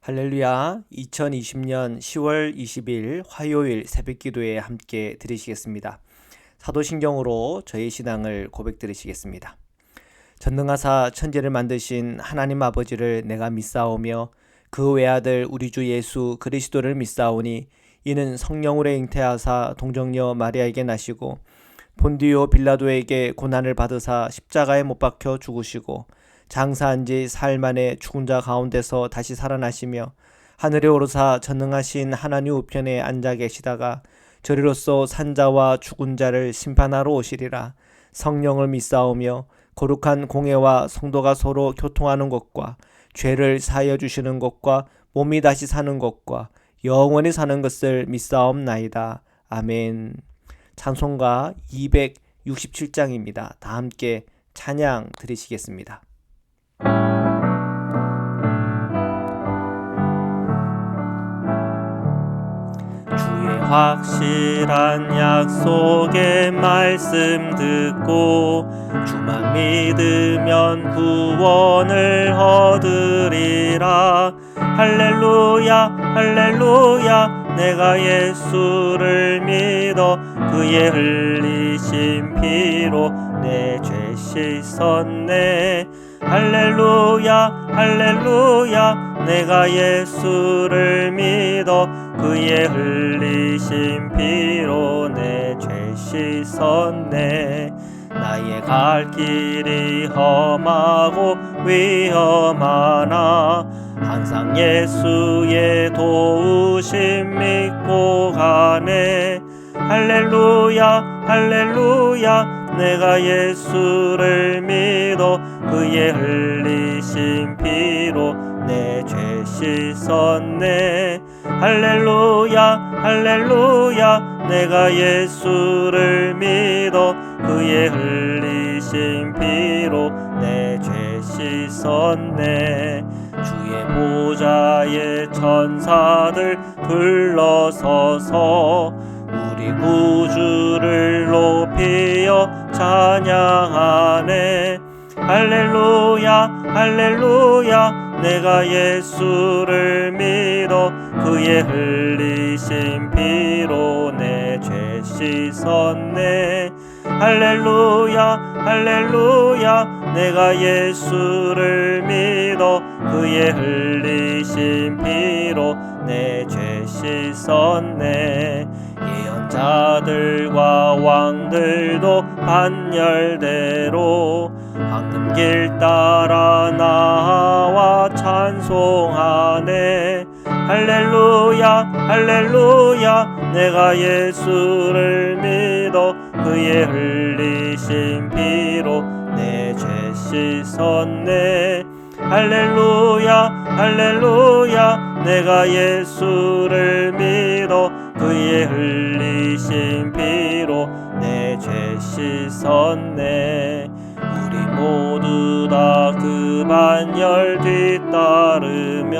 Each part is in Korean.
할렐루야. 2020년 10월 20일 화요일 새벽기도에 함께 드리시겠습니다. 사도신경으로 저희 신앙을 고백 드리시겠습니다. 전능하사 천지를 만드신 하나님 아버지를 내가 믿사오며 그 외아들 우리 주 예수 그리스도를 믿사오니 이는 성령으로 잉태하사 동정녀 마리아에게 나시고 본디오 빌라도에게 고난을 받으사 십자가에 못 박혀 죽으시고 장사한 지 사흘 만에 죽은 자 가운데서 다시 살아나시며 하늘에 오르사 전능하신 하나님 우편에 앉아 계시다가 저리로서 산자와 죽은 자를 심판하러 오시리라. 성령을 믿사오며 거룩한 공회와 성도가 서로 교통하는 것과 죄를 사하여 주시는 것과 몸이 다시 사는 것과 영원히 사는 것을 믿사옵나이다. 아멘. 찬송가 267장입니다. 다 함께 찬양 드리시겠습니다. 주의 확실한 약속의 말씀 듣고 주만 믿으면 구원을 얻으리라. 할렐루야 할렐루야 내가 예수를 믿어 그의 흘리신 피로 내 죄 씻었네. 할렐루야 할렐루야 내가 예수를 믿어 그의 흘리신 피로 내 죄 씻었네. 나의 갈 길이 험하고 위험하나 항상 예수의 도우심 믿고 가네. 할렐루야 할렐루야 내가 예수를 믿어 그의 흘리신 피로 내 죄 씻었네. 할렐루야 할렐루야 내가 예수를 믿어 그의 흘리신 피로 내 죄 씻었네. 주의 보좌에 천사들 둘러서서 우리 구주를 높이어 찬양하네. 할렐루야 할렐루야 내가 예수를 믿어 그의 흘리신 피로 내 죄 씻었네. 할렐루야 할렐루야 내가 예수를 믿어 그의 흘리신 피로 내 죄 씻었네. 예언자들과 왕들도 반열대로 황금길 따라 나와 찬송하네. 할렐루야 할렐루야 내가 예수를 믿어 그의 흘리신 피로 내 죄 씻었네. 할렐루야 할렐루야 내가 예수를 믿어 그의 흘리신 피로 내 죄 씻었네. 우리 모두 다 그 반열 뒤따르며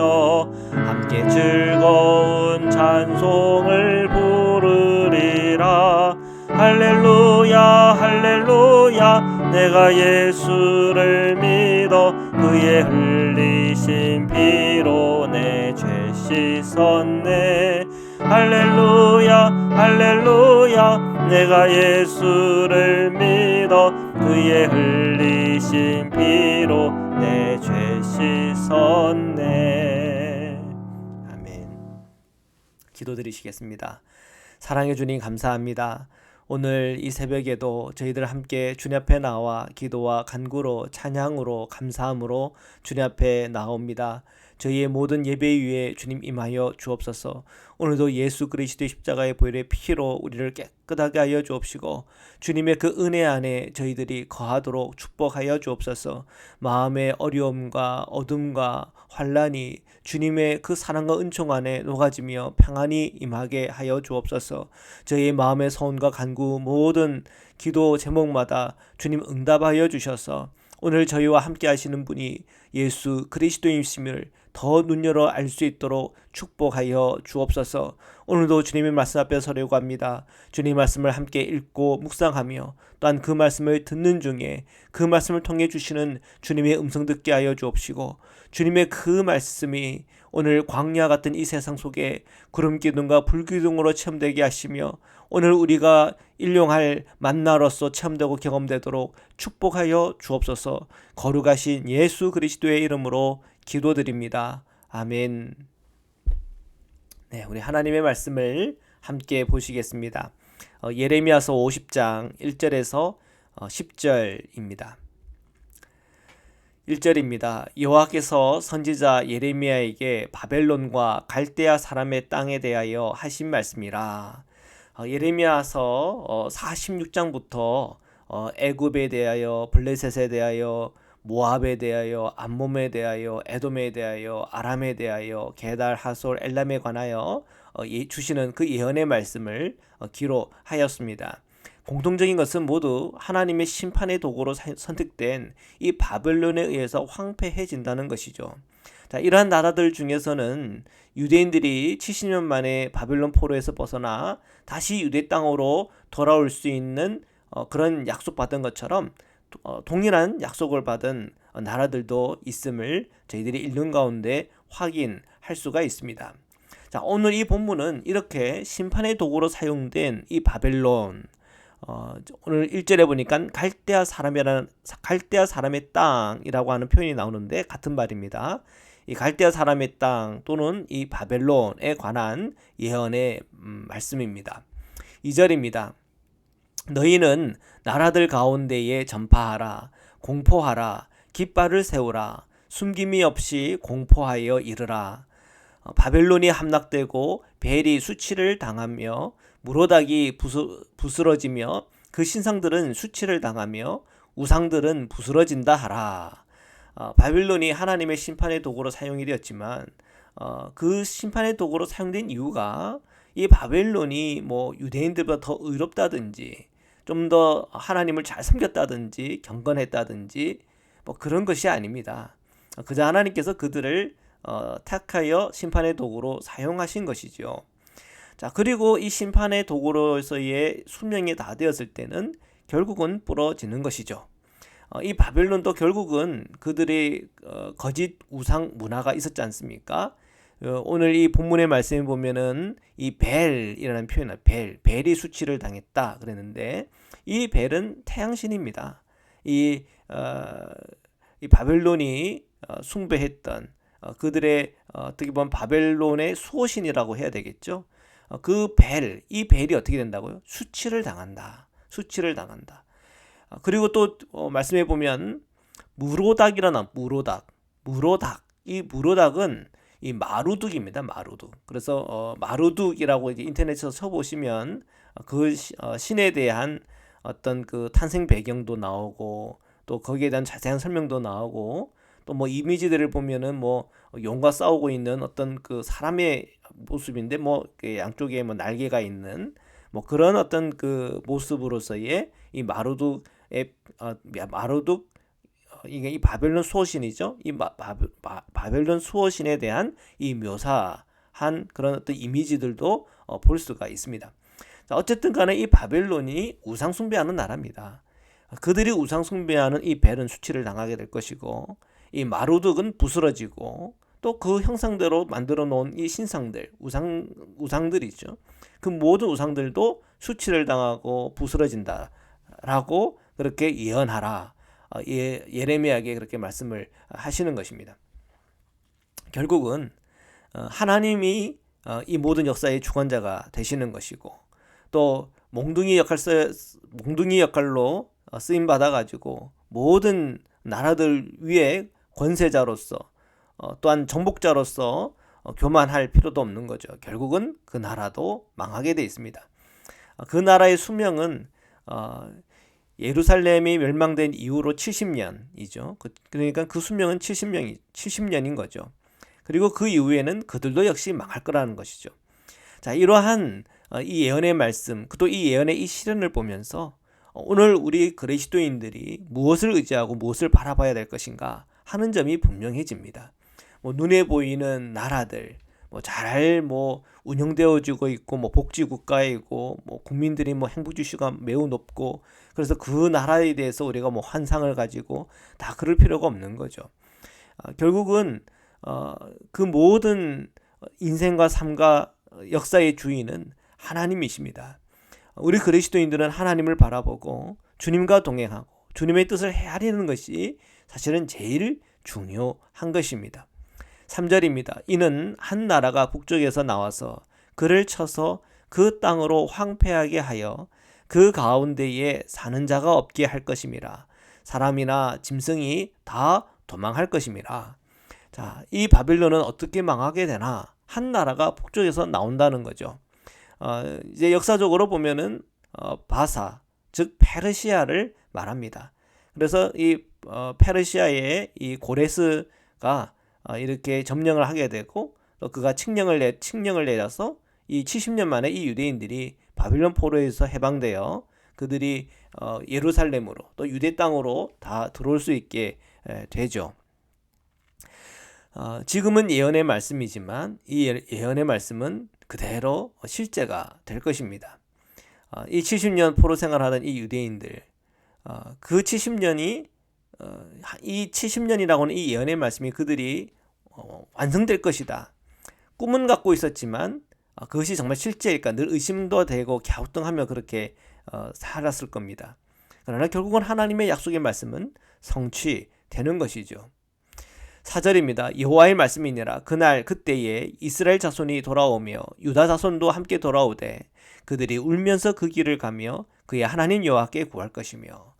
함께 즐거운 찬송을 부르리라. 할렐루야 할렐루야 내가 예수를 믿어 그의 흘리신 피로 내 죄 씻었네. 할렐루야 할렐루야 내가 예수를 믿어 그의 흘리신 피로 내 죄 씻었네. 아멘. 기도드리시겠습니다. 사랑해 주님 감사합니다. 오늘 이 새벽에도 저희들 함께 주님 앞에 나와 기도와 간구로 찬양으로 감사함으로 주님 앞에 나옵니다. 저희의 모든 예배 위에 주님 임하여 주옵소서. 오늘도 예수 그리스도의 십자가의 보혈의 피로 우리를 깨끗하게 하여 주옵시고 주님의 그 은혜 안에 저희들이 거하도록 축복하여 주옵소서. 마음의 어려움과 어둠과 환난이 주님의 그 사랑과 은총 안에 녹아지며 평안히 임하게 하여 주옵소서. 저희의 마음의 소원과 간구 모든 기도 제목마다 주님 응답하여 주셔서 오늘 저희와 함께 하시는 분이 예수 그리스도이심을 더 눈여겨 알 수 있도록 축복하여 주옵소서. 오늘도 주님의 말씀 앞에 서려고 합니다. 주님의 말씀을 함께 읽고 묵상하며 또한 그 말씀을 듣는 중에 그 말씀을 통해 주시는 주님의 음성 듣게 하여 주옵시고, 주님의 그 말씀이 오늘 광야 같은 이 세상 속에 구름 기둥과 불 기둥으로 체험되게 하시며 오늘 우리가 일용할 만나로서 체험되고 경험되도록 축복하여 주옵소서. 거룩하신 예수 그리스도의 이름으로 기도드립니다. 아멘. 네, 우리 하나님의 말씀을 함께 보시겠습니다. 예레미야서 50장 1절에서 10절입니다. 1절입니다. 여호와께서 선지자 예레미야에게 바벨론과 갈대아 사람의 땅에 대하여 하신 말씀이라. 예레미야서 46장부터 애굽에 대하여, 블레셋에 대하여, 모압에 대하여, 암몬에 대하여, 에돔에 대하여, 아람에 대하여, 게달, 하솔, 엘람에 관하여 주시는 그 예언의 말씀을 기록하였습니다. 공통적인 것은 모두 하나님의 심판의 도구로 선택된 이 바벨론에 의해서 황폐해진다는 것이죠. 자, 이러한 나라들 중에서는 유대인들이 70년 만에 바벨론 포로에서 벗어나 다시 유대 땅으로 돌아올 수 있는 그런 약속받은 것처럼 동일한 약속을 받은 나라들도 있음을 저희들이 읽는 가운데 확인할 수가 있습니다. 자, 오늘 이 본문은 이렇게 심판의 도구로 사용된 이 바벨론, 오늘 1절에 보니까 갈대아 사람의 땅이라고 하는 표현이 나오는데 같은 말입니다. 이 갈대아 사람의 땅 또는 이 바벨론에 관한 예언의 말씀입니다. 2절입니다. 너희는 나라들 가운데에 전파하라, 공포하라, 깃발을 세우라, 숨김이 없이 공포하여 이르라. 바벨론이 함락되고 벨이 수치를 당하며 무로닥이 부스러지며 그 신상들은 수치를 당하며 우상들은 부스러진다 하라. 바벨론이 하나님의 심판의 도구로 사용이 되었지만 그 심판의 도구로 사용된 이유가 이 바벨론이 뭐 유대인들보다 더 의롭다든지 좀 더 하나님을 잘 섬겼다든지 경건했다든지 뭐 그런 것이 아닙니다. 그저 하나님께서 그들을 택하여 심판의 도구로 사용하신 것이죠. 자, 그리고 이 심판의 도구로서의 수명이 다 되었을 때는 결국은 부러지는 것이죠. 이 바벨론도 결국은 그들의 거짓 우상 문화가 있었지 않습니까? 오늘 이 본문의 말씀에 보면은 이 벨이라는 표현을 벨이 수치를 당했다 그랬는데 이 벨은 태양신입니다. 이 바벨론이 숭배했던 그들의 어떻게 보면 바벨론의 수호신이라고 해야 되겠죠. 이 벨이 어떻게 된다고요? 수치를 당한다. 그리고 또 말씀해 보면 무로닥이라는 무로닥. 이 무로닥은 이 마루둑입니다. 마루둑. 그래서 마루둑이라고 이제 인터넷에서 쳐보시면 그 신에 대한 어떤 그 탄생 배경도 나오고 또 거기에 대한 자세한 설명도 나오고 또 뭐 이미지들을 보면은 뭐 용과 싸우고 있는 어떤 그 사람의 모습인데 뭐 양쪽에 뭐 날개가 있는 뭐 그런 어떤 그 모습으로서의 이 마루둑의 이게 이 바벨론 수호신이죠. 이 바벨론 수호신에 대한 이 묘사한 그런 어떤 이미지들도 볼 수가 있습니다. 자, 어쨌든 간에 이 바벨론이 우상 숭배하는 나라입니다. 그들이 우상 숭배하는 이 벨은 수치를 당하게 될 것이고 이 마루둑은 부스러지고 또 그 형상대로 만들어 놓은 이 신상들, 우상들이죠. 그 모든 우상들도 수치를 당하고 부스러진다라고 그렇게 예언하라. 예레미야에게 그렇게 말씀을 하시는 것입니다. 결국은 하나님이 이 모든 역사의 주관자가 되시는 것이고 또 몽둥이 역할로 쓰임 받아 가지고 모든 나라들 위에 권세자로서 또한 정복자로서 교만할 필요도 없는 거죠. 결국은 그 나라도 망하게 돼 있습니다. 그 나라의 수명은 예루살렘이 멸망된 이후로 70년이죠. 그러니까 그 수명은 70년인 거죠. 그리고 그 이후에는 그들도 역시 망할 거라는 것이죠. 자, 이러한 이 예언의 말씀, 또 이 예언의 이 실현을 보면서 오늘 우리 그리스도인들이 무엇을 의지하고 무엇을 바라봐야 될 것인가 하는 점이 분명해집니다. 눈에 보이는 나라들, 잘 운영되어지고 있고, 복지국가이고, 국민들이 행복지수가 매우 높고, 그래서 그 나라에 대해서 우리가 환상을 가지고 다 그럴 필요가 없는 거죠. 결국은 그 모든 인생과 삶과 역사의 주인은 하나님이십니다. 우리 그리스도인들은 하나님을 바라보고 주님과 동행하고 주님의 뜻을 헤아리는 것이 사실은 제일 중요한 것입니다. 3절입니다. 이는 한 나라가 북쪽에서 나와서 그를 쳐서 그 땅으로 황폐하게 하여 그 가운데에 사는 자가 없게 할 것임이라. 사람이나 짐승이 다 도망할 것임이라. 자, 이 바빌론은 어떻게 망하게 되나? 한 나라가 북쪽에서 나온다는 거죠. 이제 역사적으로 보면은 바사, 즉 페르시아를 말합니다. 그래서 이 페르시아의 이 고레스가 이렇게 점령을 하게 되고, 또 그가 칙령을 내려서 이 70년 만에 이 유대인들이 바빌론 포로에서 해방되어 그들이 예루살렘으로 또 유대 땅으로 다 들어올 수 있게 되죠. 지금은 예언의 말씀이지만 이 예언의 말씀은 그대로 실제가 될 것입니다. 이 70년 포로 생활하던 이 유대인들, 그 70년이 이 70년이라고는 이 예언의 말씀이 그들이 완성될 것이다. 꿈은 갖고 있었지만 그것이 정말 실제일까 늘 의심도 되고 갸우뚱하며 그렇게 살았을 겁니다. 그러나 결국은 하나님의 약속의 말씀은 성취되는 것이죠. 4절입니다. 여호와의 말씀이니라. 그날 그때에 이스라엘 자손이 돌아오며 유다 자손도 함께 돌아오되 그들이 울면서 그 길을 가며 그의 하나님 여호와께 구할 것이며.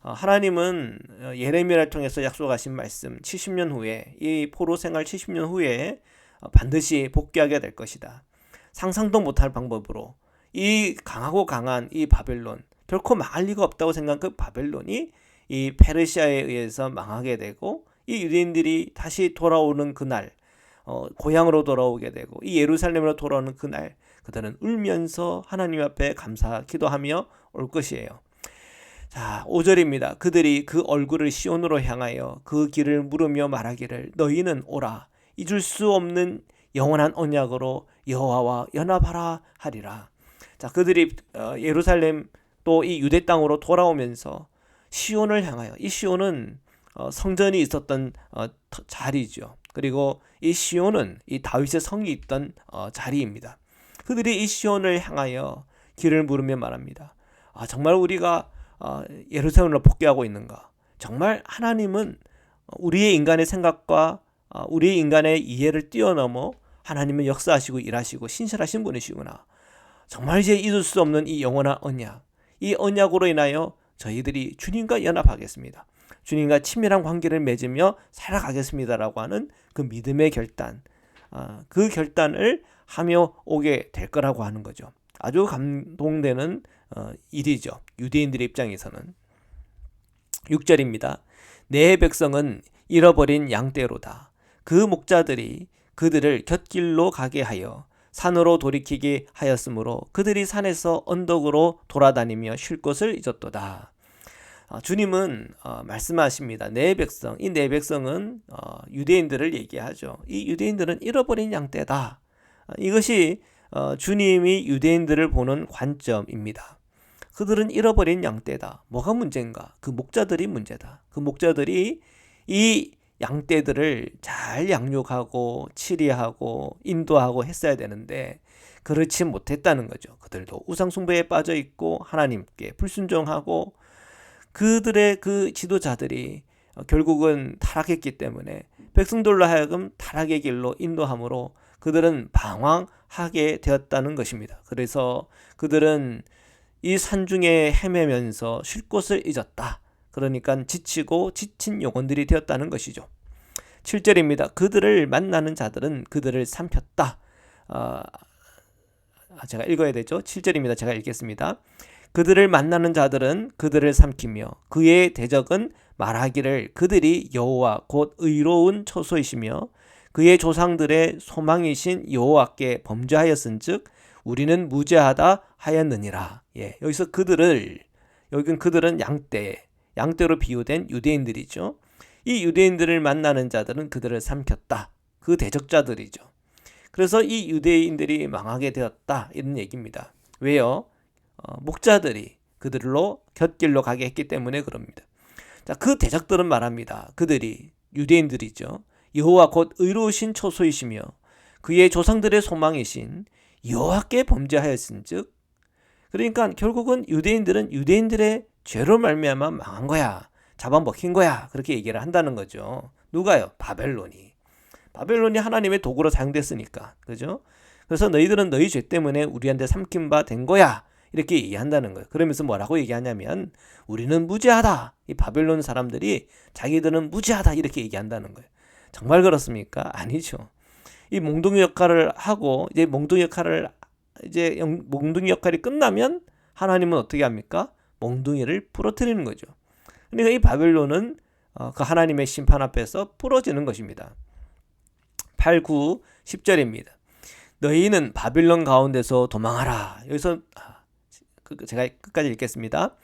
하나님은 예레미야를 통해서 약속하신 말씀 70년 후에 이 포로 생활 70년 후에 반드시 복귀하게 될 것이다. 상상도 못할 방법으로 이 강하고 강한 이 바벨론, 결코 망할 리가 없다고 생각한 그 바벨론이 이 페르시아에 의해서 망하게 되고 이 유대인들이 다시 돌아오는 그날, 고향으로 돌아오게 되고 이 예루살렘으로 돌아오는 그날 그들은 울면서 하나님 앞에 감사 기도하며 올 것이에요. 자, 5절입니다. 그들이 그 얼굴을 시온으로 향하여 그 길을 물으며 말하기를 너희는 오라 잊을 수 없는 영원한 언약으로 여호와와 연합하라 하리라. 자, 그들이 예루살렘 또 이 유대 땅으로 돌아오면서 시온을 향하여, 이 시온은 성전이 있었던 자리죠. 그리고 이 시온은 이 다윗의 성이 있던 자리입니다. 그들이 이 시온을 향하여 길을 물으며 말합니다. 정말 우리가 예루살렘으로 복귀하고 있는가? 정말 하나님은 우리의 인간의 생각과 우리의 인간의 이해를 뛰어넘어 하나님은 역사하시고 일하시고 신실하신 분이시구나. 정말 이제 잊을 수 없는 이 영원한 언약, 이 언약으로 인하여 저희들이 주님과 연합하겠습니다. 주님과 친밀한 관계를 맺으며 살아가겠습니다라고 하는 그 믿음의 결단, 그 결단을 하며 오게 될 거라고 하는 거죠. 아주 감동되는 일이죠. 유대인들의 입장에서는. 6절입니다. 내 백성은 잃어버린 양떼로다. 그 목자들이 그들을 곁길로 가게 하여 산으로 돌이키게 하였으므로 그들이 산에서 언덕으로 돌아다니며 쉴 곳을 잊었도다. 주님은 말씀하십니다. 내 백성, 이 내 백성은 유대인들을 얘기하죠. 이 유대인들은 잃어버린 양떼다. 이것이 주님이 유대인들을 보는 관점입니다. 그들은 잃어버린 양떼다. 뭐가 문제인가? 그 목자들이 문제다. 그 목자들이 이 양떼들을 잘 양육하고 치리하고 인도하고 했어야 되는데 그렇지 못했다는 거죠. 그들도 우상숭배에 빠져 있고 하나님께 불순종하고 그들의 그 지도자들이 결국은 타락했기 때문에 백성들로 하여금 타락의 길로 인도함으로 그들은 방황하게 되었다는 것입니다. 그래서 그들은 이 산중에 헤매면서 쉴 곳을 잊었다. 그러니까 지치고 지친 영혼들이 되었다는 것이죠. 7절입니다. 그들을 만나는 자들은 그들을 삼켰다. 제가 읽어야 되죠. 7절입니다. 제가 읽겠습니다. 그들을 만나는 자들은 그들을 삼키며 그의 대적은 말하기를 그들이 여호와 곧 의로운 처소이시며 그의 조상들의 소망이신 여호와께 범죄하였은즉 우리는 무죄하다 하였느니라. 여기서 그들은 양떼로 비유된 유대인들이죠. 이 유대인들을 만나는 자들은 그들을 삼켰다. 그 대적자들이죠. 그래서 이 유대인들이 망하게 되었다. 이런 얘기입니다. 왜요? 목자들이 그들로 곁길로 가게 했기 때문에 그럽니다. 자, 그 대적들은 말합니다. 그들이 유대인들이죠. 여호와 곧 의로우신 초소이시며 그의 조상들의 소망이신 여호와께 범죄하였은즉, 그러니까 결국은 유대인들은 유대인들의 죄로 말미암아 망한 거야. 잡아먹힌 거야. 그렇게 얘기를 한다는 거죠. 누가요? 바벨론이. 바벨론이 하나님의 도구로 사용됐으니까. 그죠? 그래서 너희들은 너희 죄 때문에 우리한테 삼킨 바 된 거야. 이렇게 얘기한다는 거예요. 그러면서 뭐라고 얘기하냐면 우리는 무죄하다. 이 바벨론 사람들이 자기들은 무죄하다. 이렇게 얘기한다는 거예요. 정말 그렇습니까? 아니죠. 이 몽둥이 역할을 하고 이제 몽둥이 역할이 끝나면 하나님은 어떻게 합니까? 몽둥이를 부러뜨리는 거죠. 그러니까 이 바벨론은 그 하나님의 심판 앞에서 부러지는 것입니다. 8, 9, 10절입니다. 너희는 바빌론 가운데서 도망하라. 여기서 제가 끝까지 읽겠습니다.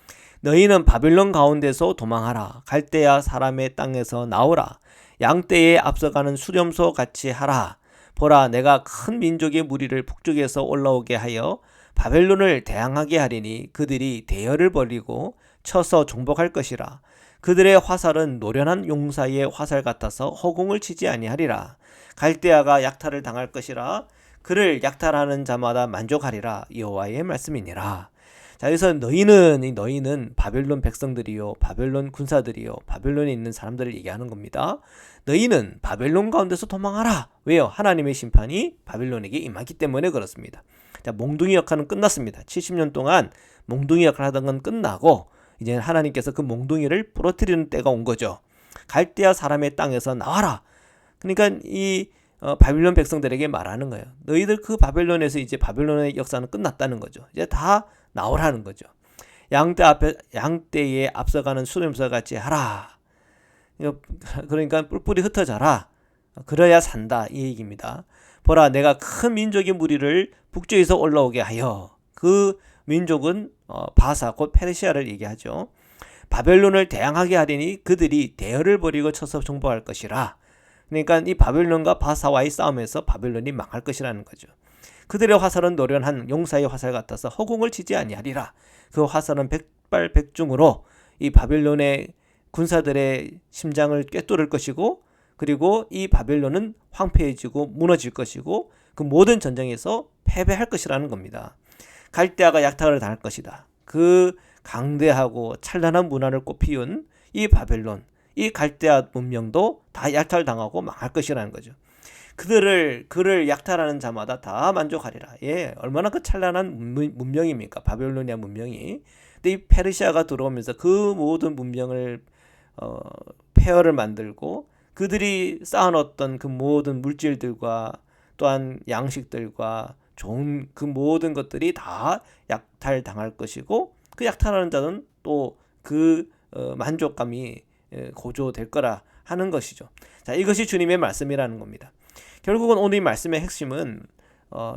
너희는 바빌론 가운데서 도망하라. 갈대아 사람의 땅에서 나오라. 양떼에 앞서가는 수렴소 같이 하라. 보라, 내가 큰 민족의 무리를 북쪽에서 올라오게 하여 바벨론을 대항하게 하리니 그들이 대열을 벌이고 쳐서 정복할 것이라. 그들의 화살은 노련한 용사의 화살 같아서 허공을 치지 아니하리라. 갈대아가 약탈을 당할 것이라. 그를 약탈하는 자마다 만족하리라. 여호와의 말씀이니라. 자, 여기서 너희는 바벨론 백성들이요, 바벨론 군사들이요, 바벨론에 있는 사람들을 얘기하는 겁니다. 너희는 바벨론 가운데서 도망하라. 왜요? 하나님의 심판이 바벨론에게 임하기 때문에 그렇습니다. 자, 몽둥이 역할은 끝났습니다. 70년 동안 몽둥이 역할을 하던 건 끝나고 이제 하나님께서 그 몽둥이를 부러뜨리는 때가 온 거죠. 갈대아 사람의 땅에서 나와라. 그러니까 이 바빌론 백성들에게 말하는 거예요. 너희들 그 바벨론에서 이제 바벨론의 역사는 끝났다는 거죠. 이제 다 나오라는 거죠. 양떼에 앞서가는 수렴서 같이 하라. 그러니까 뿔뿔이 흩어져라. 그래야 산다. 이 얘기입니다. 보라, 내가 큰 민족의 무리를 북쪽에서 올라오게 하여. 그 민족은 바사 곧 페르시아를 얘기하죠. 바벨론을 대항하게 하리니 그들이 대열을 벌이고 쳐서 정복할 것이라. 그러니까 이 바벨론과 바사와의 싸움에서 바벨론이 망할 것이라는 거죠. 그들의 화살은 노련한 용사의 화살 같아서 허공을 치지 아니하리라. 그 화살은 백발백중으로 이 바벨론의 군사들의 심장을 꿰뚫을 것이고, 그리고 이 바벨론은 황폐해지고 무너질 것이고 그 모든 전쟁에서 패배할 것이라는 겁니다. 갈대아가 약탈을 당할 것이다. 그 강대하고 찬란한 문화를 꽃피운 이 바벨론, 이 갈대아 문명도 다 약탈당하고 망할 것이라는 거죠. 그를 약탈하는 자마다 다 만족하리라. 예, 얼마나 그 찬란한 문명입니까? 바벨로니아 문명이. 근데 이 페르시아가 들어오면서 그 모든 문명을 폐허를 만들고 그들이 쌓아놓았던 그 모든 물질들과 또한 양식들과 좋은 그 모든 것들이 다 약탈당할 것이고, 그 약탈하는 자는 또 그 만족감이 고조될 거라 하는 것이죠. 자, 이것이 주님의 말씀이라는 겁니다. 결국은 오늘 이 말씀의 핵심은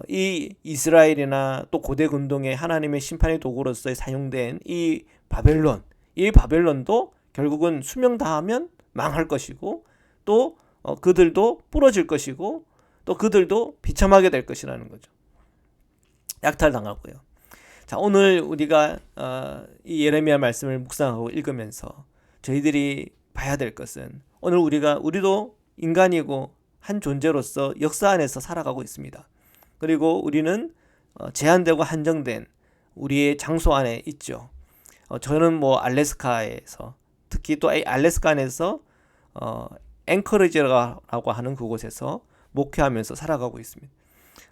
이 이스라엘이나 또 고대 근동의 하나님의 심판의 도구로서 사용된 이 바벨론도 결국은 수명 다하면 망할 것이고, 또 그들도 부러질 것이고, 또 그들도 비참하게 될 것이라는 거죠. 약탈당하고요. 자, 오늘 우리가 이 예레미야 말씀을 묵상하고 읽으면서 저희들이 봐야 될 것은, 오늘 우리도 인간이고 한 존재로서 역사 안에서 살아가고 있습니다. 그리고 우리는 제한되고 한정된 우리의 장소 안에 있죠. 저는 알래스카에서, 특히 또 알래스카 안에서 앵커리지라고 하는 그곳에서 목회하면서 살아가고 있습니다.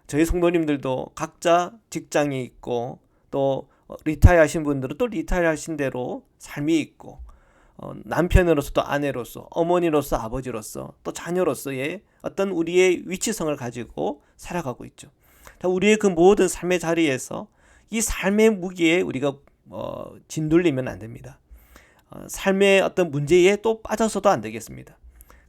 저희 성도님들도 각자 직장이 있고, 또 리타이어 하신 분들은 또 리타이어 하신 대로 삶이 있고, 남편으로서 또 아내로서, 어머니로서 아버지로서, 또 자녀로서의 어떤 우리의 위치성을 가지고 살아가고 있죠. 우리의 그 모든 삶의 자리에서 이 삶의 무기에 우리가 짓눌리면 안 됩니다. 삶의 어떤 문제에 또 빠져서도 안 되겠습니다.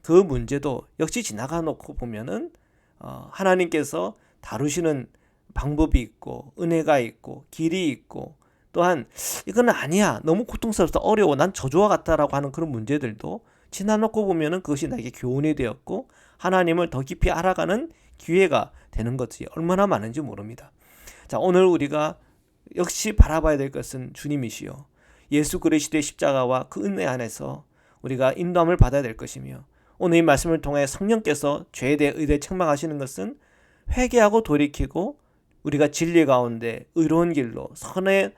그 문제도 역시 지나가 놓고 보면은 하나님께서 다루시는 방법이 있고, 은혜가 있고, 길이 있고, 또한 이건 아니야, 너무 고통스럽다, 어려워, 난 저주와 같다라고 하는 그런 문제들도 지나놓고 보면은 그것이 나에게 교훈이 되었고 하나님을 더 깊이 알아가는 기회가 되는 것이 얼마나 많은지 모릅니다. 자, 오늘 우리가 역시 바라봐야 될 것은 주님이시요 예수 그리스도의 십자가와 그 은혜 안에서 우리가 인도함을 받아야 될 것이며, 오늘 이 말씀을 통해 성령께서 죄에 대해 의대 책망하시는 것은 회개하고 돌이키고 우리가 진리 가운데 의로운 길로 선의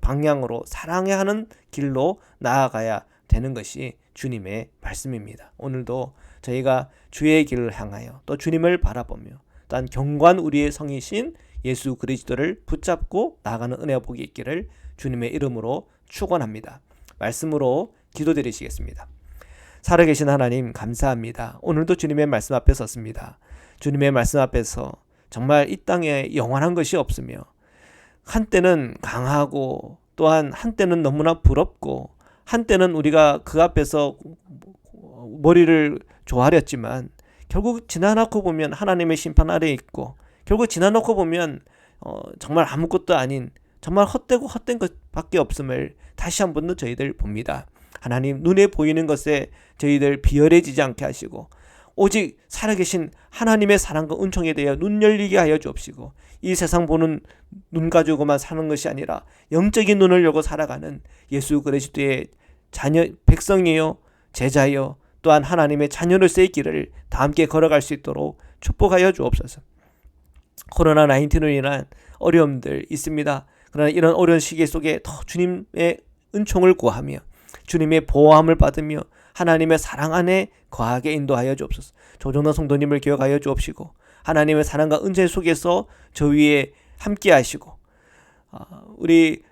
방향으로 사랑해야 하는 길로 나아가야 되는 것이 주님의 말씀입니다. 오늘도 저희가 주의 길을 향하여 또 주님을 바라보며 또한 경고한 우리의 성이신 예수 그리스도를 붙잡고 나아가는 은혜와 복이 있기를 주님의 이름으로 축원합니다. 말씀으로 기도드리시겠습니다. 살아계신 하나님 감사합니다. 오늘도 주님의 말씀 앞에 섰습니다. 주님의 말씀 앞에서 정말 이 땅에 영원한 것이 없으며 한때는 강하고 또한 한때는 너무나 부럽고 한때는 우리가 그 앞에서 머리를 조아렸지만 결국 지나놓고 보면 하나님의 심판 아래에 있고 결국 지나놓고 보면 정말 아무것도 아닌 정말 헛되고 헛된 것밖에 없음을 다시 한 번 더 저희들 봅니다. 하나님, 눈에 보이는 것에 저희들 비열해지지 않게 하시고 오직 살아계신 하나님의 사랑과 은총에 대하여 눈 열리게 하여 주옵시고 이 세상 보는 눈 가지고만 사는 것이 아니라 영적인 눈을 열고 살아가는 예수 그리스도의 자녀 백성이요 제자요 또한 하나님의 자녀로서의 길을 다 함께 걸어갈 수 있도록 축복하여 주옵소서. 코로나19로 인한 어려움들 있습니다. 그러나 이런 어려운 시기 속에 더 주님의 은총을 구하며 주님의 보호함을 받으며 하나님의 사랑 안에 거하게 인도하여 주옵소서. 조정란 성도님을 기억하여 주옵시고 하나님의 사랑과 은혜 속에서 저 위에 함께 하시고 우리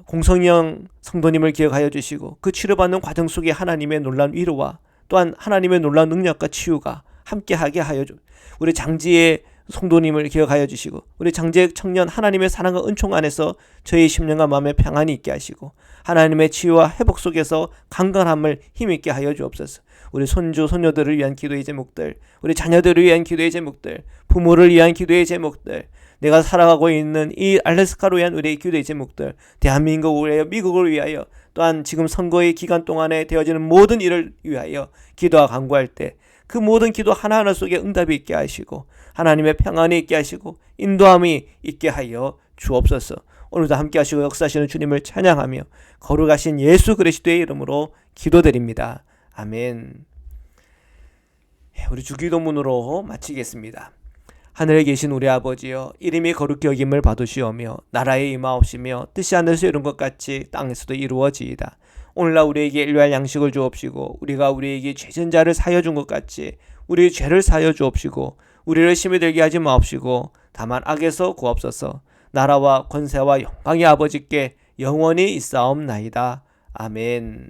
공성영 성도님을 기억하여 주시고 그 치료받는 과정 속에 하나님의 놀라운 위로와 또한 하나님의 놀라운 능력과 치유가 함께하게 하여 주옵소서. 우리 장지의 성도님을 기억하여 주시고 우리 장재 청년 하나님의 사랑과 은총 안에서 저희 심령과 마음에 평안이 있게 하시고 하나님의 치유와 회복 속에서 강건함을 힘있게 하여 주옵소서. 우리 손주 손녀들을 위한 기도의 제목들, 우리 자녀들을 위한 기도의 제목들, 부모를 위한 기도의 제목들, 내가 살아가고 있는 이 알래스카로 위한 우리의 기도의 제목들, 대한민국을 위하여 미국을 위하여 또한 지금 선거의 기간 동안에 되어지는 모든 일을 위하여 기도와 간구할 때 그 모든 기도 하나하나 속에 응답이 있게 하시고 하나님의 평안이 있게 하시고 인도함이 있게 하여 주옵소서. 오늘도 함께 하시고 역사하시는 주님을 찬양하며 거룩하신 예수 그리스도의 이름으로 기도드립니다. 아멘. 우리 주기도문으로 마치겠습니다. 하늘에 계신 우리 아버지여, 이름이 거룩히 여김을 받으시오며 나라에 임하옵시며 뜻이 하늘에서 이룬 것 같이 땅에서도 이루어지이다. 오늘날 우리에게 일용할 양식을 주옵시고 우리가 우리에게 죄진 자를 사여 준 것 같이 우리의 죄를 사여 주옵시고 우리를 심히 들게 하지 마옵시고 다만 악에서 구하옵소서. 나라와 권세와 영광이 아버지께 영원히 있사옵나이다. 아멘.